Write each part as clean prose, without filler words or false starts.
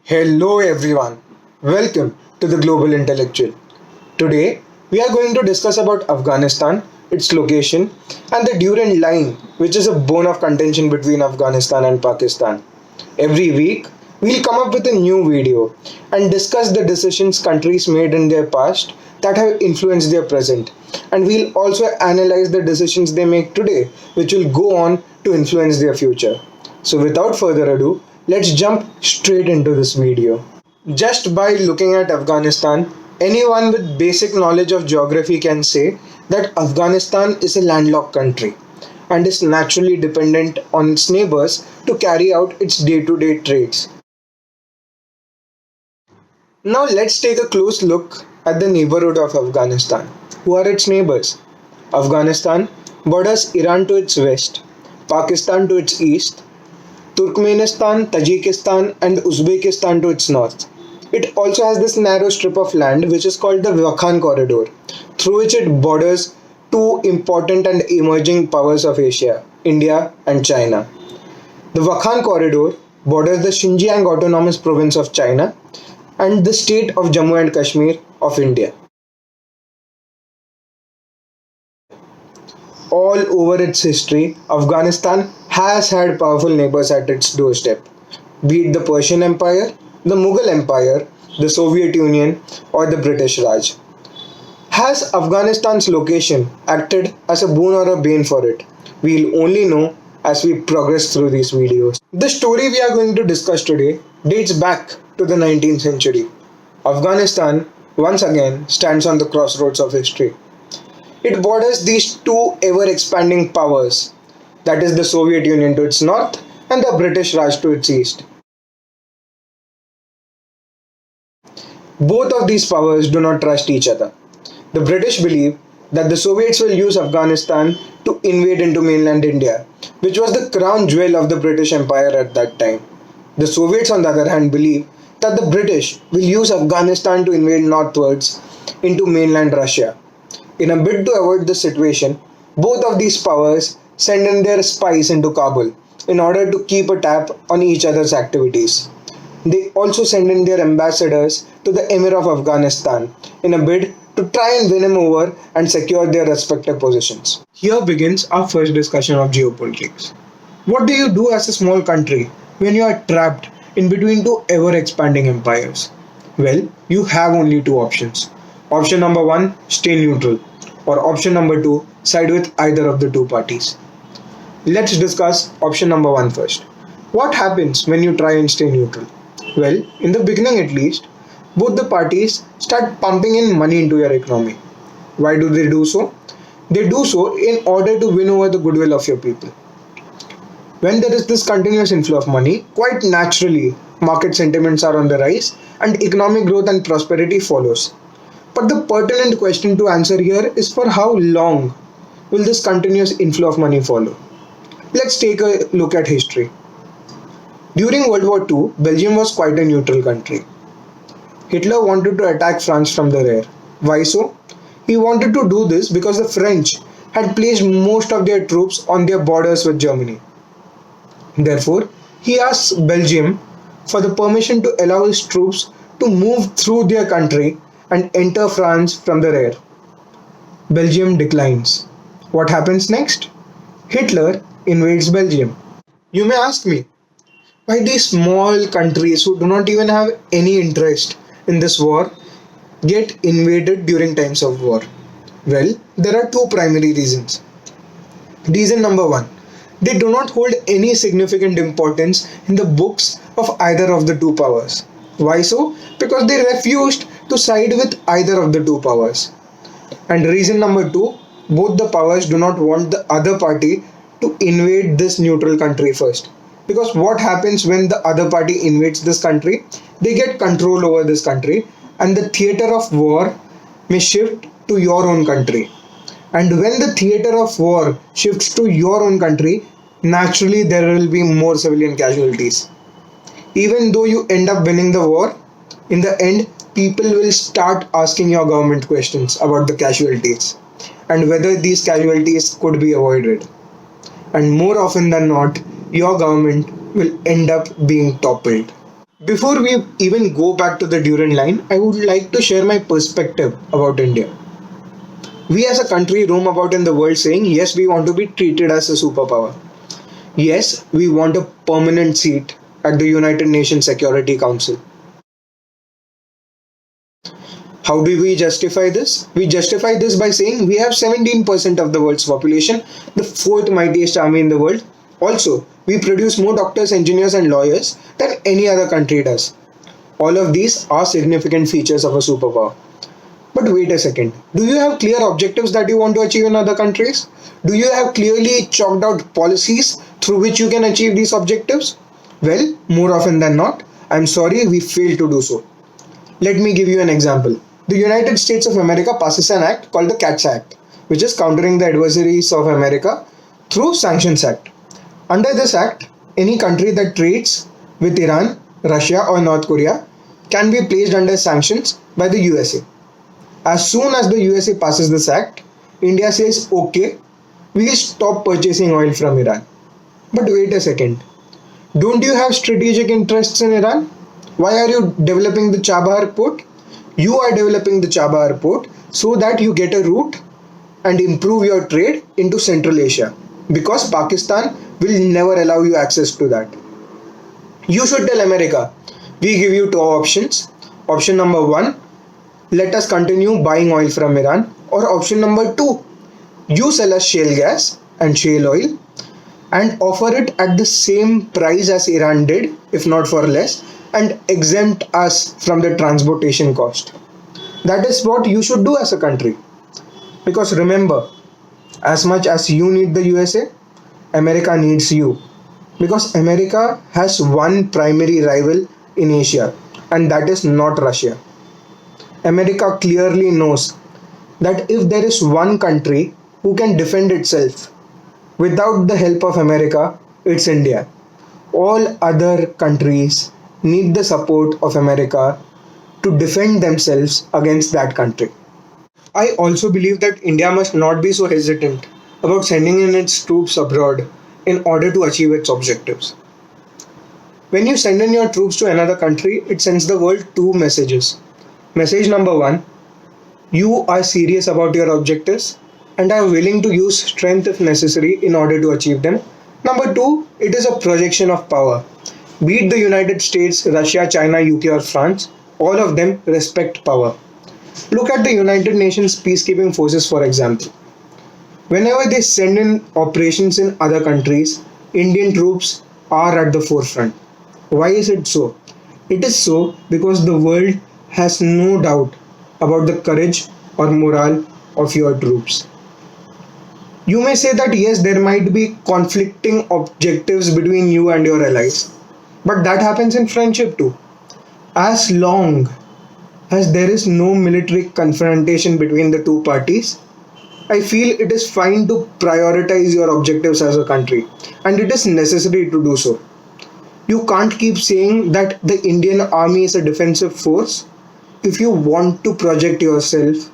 Hello everyone. Welcome to the Global Intellectual. Today we are going to discuss about Afghanistan, its location, and the Durand Line, which is a bone of contention between Afghanistan and Pakistan. Every week we'll come up with a new video and discuss the decisions countries made in their past that have influenced their present. And we'll also analyze the decisions they make today, which will go on to influence their future. So without further ado, let's jump straight into this video. Just by looking at Afghanistan, anyone with basic knowledge of geography can say that Afghanistan is a landlocked country and is naturally dependent on its neighbors to carry out its day to day trades. Now let's take a close look at the neighborhood of Afghanistan. Who are its neighbors? Afghanistan borders Iran to its west, Pakistan to its east, Turkmenistan, Tajikistan, and Uzbekistan to its north. It also has this narrow strip of land which is called the Wakhan Corridor, through which it borders two important and emerging powers of Asia, India and China. The Wakhan Corridor borders the Xinjiang Autonomous Province of China and the state of Jammu and Kashmir of India. All over its history, Afghanistan has had powerful neighbors at its doorstep, be it the Persian Empire, the Mughal Empire, the Soviet Union, or the British Raj. Has Afghanistan's location acted as a boon or a bane for it? We'll only know as we progress through these videos. The story we are going to discuss today dates back to the 19th century. Afghanistan once again stands on the crossroads of history. It borders these two ever-expanding powers, that is the Soviet Union to its north and the British Raj to its east. Both of these powers do not trust each other. The British believe that the Soviets will use Afghanistan to invade into mainland India, which was the crown jewel of the British Empire at that time. The Soviets, on the other hand, believe that the British will use Afghanistan to invade northwards into mainland Russia. In a bid to avoid this situation, both of these powers send in their spies into Kabul in order to keep a tab on each other's activities. They also send in their ambassadors to the Emir of Afghanistan in a bid to try and win him over and secure their respective positions. Here begins our first discussion of geopolitics. What do you do as a small country when you are trapped in between two ever-expanding empires? Well, you have only two options. Option number one, stay neutral. Or option number two, side with either of the two parties. Let's discuss option number one first. What happens when you try and stay neutral? Well, in the beginning at least, both the parties start pumping in money into your economy. Why do they do so? They do so in order to win over the goodwill of your people. When there is this continuous inflow of money, quite naturally, market sentiments are on the rise and economic growth and prosperity follows. But the pertinent question to answer here is, for how long will this continuous inflow of money follow? Let's take a look at history. During World War II, Belgium was quite a neutral country. Hitler wanted to attack France from the rear. Why so? He wanted to do this because the French had placed most of their troops on their borders with Germany. Therefore, he asked Belgium for the permission to allow his troops to move through their country and enter France from the rear. Belgium declines. What happens next? Hitler invades Belgium. You may ask me, why these small countries who do not even have any interest in this war get invaded during times of war? Well, there are two primary reasons. Reason number one, they do not hold any significant importance in the books of either of the two powers. Why so? Because they refused to side with either of the two powers. And reason number two, both the powers do not want the other party to invade this neutral country first. Because what happens when the other party invades this country? They get control over this country and the theater of war may shift to your own country. And when the theater of war shifts to your own country, naturally there will be more civilian casualties. Even though you end up winning the war, in the end, people will start asking your government questions about the casualties and whether these casualties could be avoided. And more often than not, your government will end up being toppled. Before we even go back to the Durand Line, I would like to share my perspective about India. We as a country roam about in the world saying, yes, we want to be treated as a superpower. Yes, we want a permanent seat at the United Nations Security Council. How do we justify this? We justify this by saying we have 17% of the world's population, the fourth mightiest army in the world. Also, we produce more doctors, engineers, and lawyers than any other country does. All of these are significant features of a superpower. But wait a second. Do you have clear objectives that you want to achieve in other countries? Do you have clearly chalked out policies through which you can achieve these objectives? Well, more often than not, I'm sorry we fail to do so. Let me give you an example. The United States of America passes an act called the CATS Act, which is Countering the Adversaries of America through Sanctions Act. Under this act, any country that trades with Iran, Russia, or North Korea can be placed under sanctions by the USA. As soon as the USA passes this act, India says, okay, we'll stop purchasing oil from Iran. But wait a second. Don't you have strategic interests in Iran? Why are you developing the Chabahar port? You are developing the Chabahar port so that you get a route and improve your trade into Central Asia, because Pakistan will never allow you access to that. You should tell America, we give you two options. Option number one, let us continue buying oil from Iran. Or option number two, you sell us shale gas and shale oil and offer it at the same price as Iran did, if not for less, and exempt us from the transportation cost. That is what you should do as a country. Because remember, as much as you need the USA, America needs you. Because America has one primary rival in Asia, and that is not Russia. America clearly knows that if there is one country who can defend itself without the help of America, it's India. All other countries need the support of America to defend themselves against that country. I also believe that India must not be so hesitant about sending in its troops abroad in order to achieve its objectives. When you send in your troops to another country, it sends the world two messages. Message number one, you are serious about your objectives and are willing to use strength if necessary in order to achieve them. Number two, it is a projection of power. Be it the United States, Russia, China, UK, or France, all of them respect power. Look at the United Nations peacekeeping forces, for example. Whenever they send in operations in other countries, Indian troops are at the forefront. Why is it so? It is so because the world has no doubt about the courage or morale of your troops. You may say that yes, there might be conflicting objectives between you and your allies, but that happens in friendship too. As long as there is no military confrontation between the two parties, I feel it is fine to prioritize your objectives as a country, and it is necessary to do so. You can't keep saying that the Indian army is a defensive force if you want to project yourself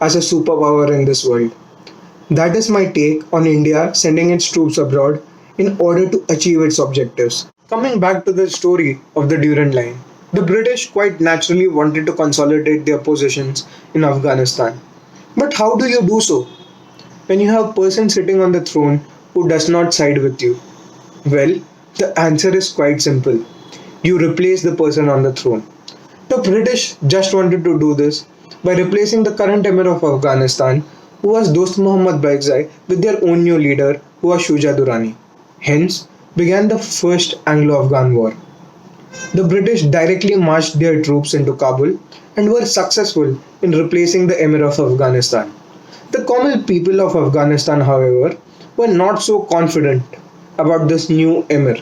as a superpower in this world. That is my take on India sending its troops abroad in order to achieve its objectives. Coming back to the story of the Durand Line, the British quite naturally wanted to consolidate their positions in Afghanistan. But how do you do so when you have a person sitting on the throne who does not side with you? Well, the answer is quite simple. You replace the person on the throne. The British just wanted to do this by replacing the current Emir of Afghanistan, who was Dost Muhammad Baigzai, with their own new leader, who was Shuja Durrani. Hence, began the First Anglo-Afghan War. The British directly marched their troops into Kabul and were successful in replacing the Emir of Afghanistan. The common people of Afghanistan, however, were not so confident about this new Emir.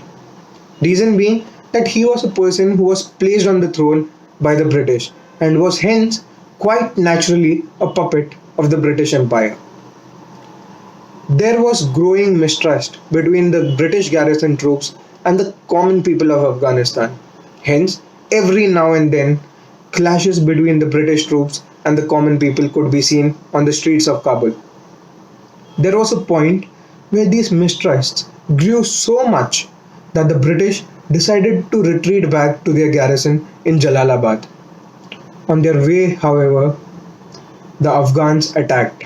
Reason being that he was a person who was placed on the throne by the British and was hence quite naturally a puppet of the British Empire. There was growing mistrust between the British garrison troops and the common people of Afghanistan. Hence, every now and then, clashes between the British troops and the common people could be seen on the streets of Kabul. There was a point where these mistrusts grew so much that the British decided to retreat back to their garrison in Jalalabad. On their way, however, the Afghans attacked,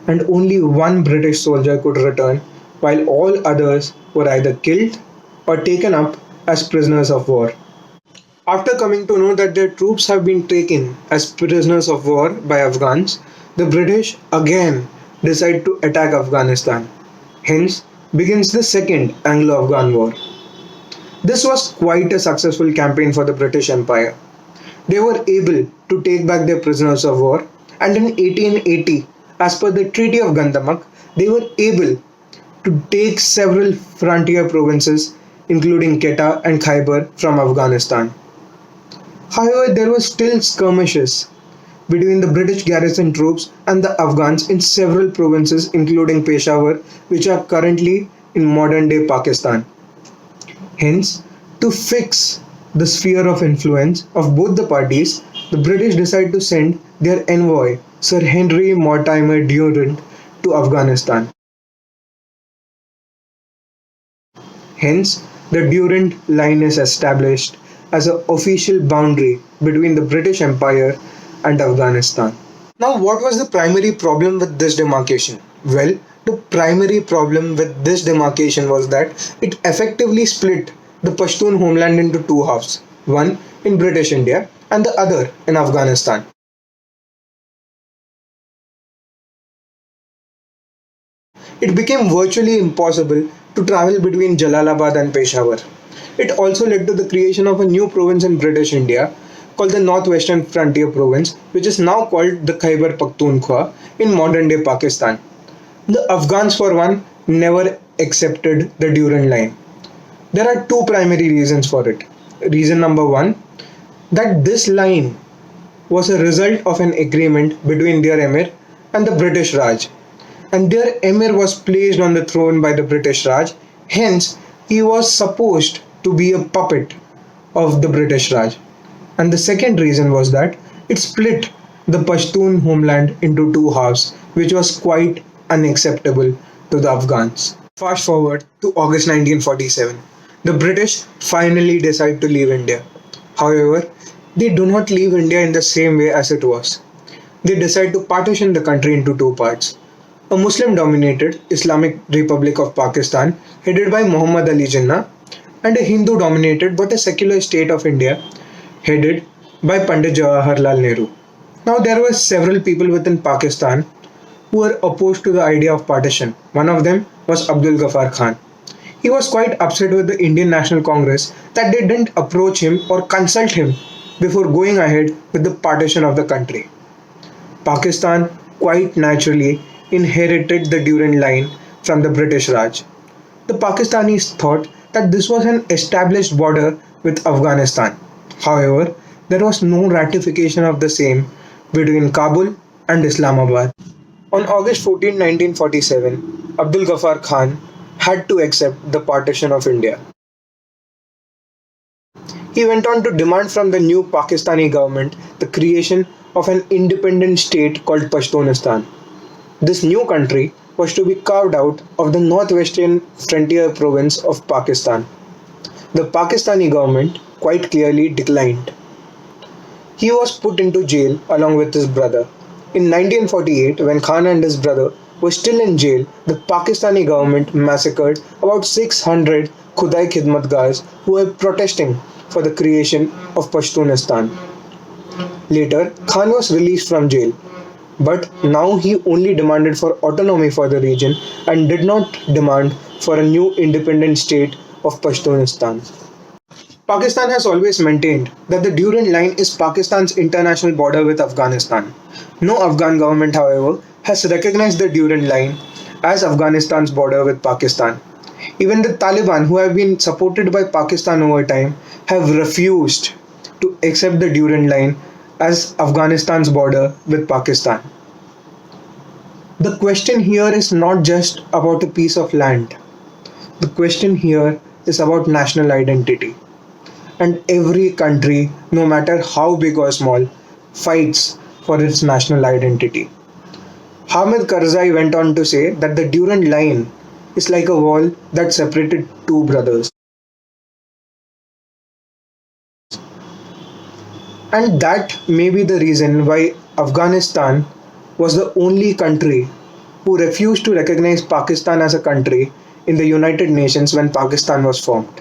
and only one British soldier could return, while all others were either killed or taken up as prisoners of war. After coming to know that their troops have been taken as prisoners of war by Afghans, the British again decide to attack Afghanistan. Hence begins the Second Anglo-Afghan War. This was quite a successful campaign for the British Empire. They were able to take back their prisoners of war, and in 1880, as per the Treaty of Gandamak, they were able to take several frontier provinces including Quetta and Khyber from Afghanistan. However, there were still skirmishes between the British garrison troops and the Afghans in several provinces including Peshawar, which are currently in modern day Pakistan. Hence, to fix the sphere of influence of both the parties, the British decided to send their envoy, Sir Henry Mortimer Durand, to Afghanistan. Hence, the Durand Line is established as an official boundary between the British Empire and Afghanistan. Now, what was the primary problem with this demarcation? Well, the primary problem with this demarcation was that it effectively split the Pashtun homeland into two halves, one in British India and the other in Afghanistan. It became virtually impossible to travel between Jalalabad and Peshawar. It also led to the creation of a new province in British India called the Northwestern Frontier Province, which is now called the Khyber Pakhtunkhwa in modern day Pakistan. The Afghans, for one, never accepted the Durand Line. There are two primary reasons for it. Reason number one, that this line was a result of an agreement between their emir and the British Raj, and their emir was placed on the throne by the British Raj, hence he was supposed to be a puppet of the British Raj. And the second reason was that it split the Pashtun homeland into two halves, which was quite unacceptable to the Afghans. Fast forward to August 1947. The British finally decide to leave India. However, they do not leave India in the same way as it was. They decide to partition the country into two parts. A Muslim-dominated Islamic Republic of Pakistan headed by Muhammad Ali Jinnah, and a Hindu-dominated but a secular state of India headed by Pandit Jawaharlal Nehru. Now, there were several people within Pakistan who were opposed to the idea of partition. One of them was Abdul Ghaffar Khan. He was quite upset with the Indian National Congress that they didn't approach him or consult him before going ahead with the partition of the country. Pakistan quite naturally inherited the Durand Line from the British Raj. The Pakistanis thought that this was an established border with Afghanistan. However, there was no ratification of the same between Kabul and Islamabad. On August 14, 1947, Abdul Ghaffar Khan had to accept the partition of India. He went on to demand from the new Pakistani government the creation of an independent state called Pashtunistan. This new country was to be carved out of the northwestern frontier province of Pakistan. The Pakistani government quite clearly declined. He was put into jail along with his brother. In 1948, when Khan and his brother were still in jail, the Pakistani government massacred about 600 Khudai Khidmatgars who were protesting for the creation of Pashtunistan. Later, Khan was released from jail, but now he only demanded for autonomy for the region and did not demand for a new independent state of Pashtunistan. Pakistan has always maintained that the Durand Line is Pakistan's international border with Afghanistan. No Afghan government, however, has recognized the Durand Line as Afghanistan's border with Pakistan. Even the Taliban, who have been supported by Pakistan over time, have refused to accept the Durand Line as Afghanistan's border with Pakistan. The question here is not just about a piece of land. The question here is about national identity. And every country, no matter how big or small, fights for its national identity. Hamid Karzai went on to say that the Durand Line is like a wall that separated two brothers. And that may be the reason why Afghanistan was the only country who refused to recognize Pakistan as a country in the United Nations when Pakistan was formed.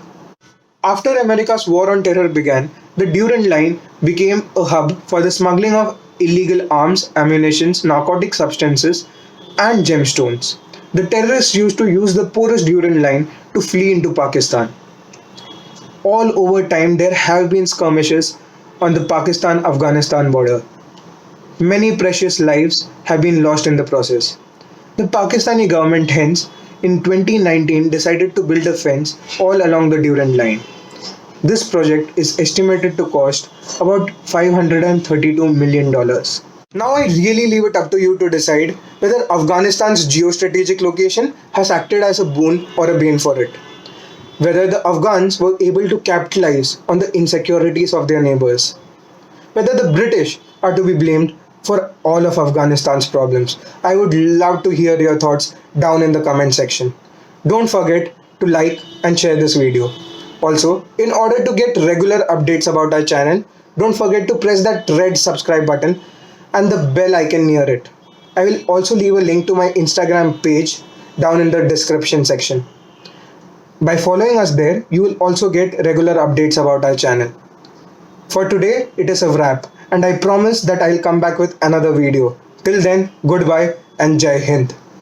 After America's war on terror began, the Durand Line became a hub for the smuggling of illegal arms, ammunition, narcotic substances, and gemstones. The terrorists used to use the porous Durand Line to flee into Pakistan. All over time, there have been skirmishes on the Pakistan Afghanistan border. Many precious lives have been lost in the process. The Pakistani government hence in 2019 decided to build a fence all along the Durand Line. This project is estimated to cost about $532 million. Now I really leave it up to you to decide whether Afghanistan's geostrategic location has acted as a boon or a bane for it. Whether the Afghans were able to capitalize on the insecurities of their neighbors. Whether the British are to be blamed for all of Afghanistan's problems. I would love to hear your thoughts down in the comment section. Don't forget to like and share this video. Also, in order to get regular updates about our channel, don't forget to press that red subscribe button and the bell icon near it. I will also leave a link to my Instagram page down in the description section. By following us there, you will also get regular updates about our channel. For today, it is a wrap, and I promise that I'll come back with another video. Till then, goodbye and Jai Hind.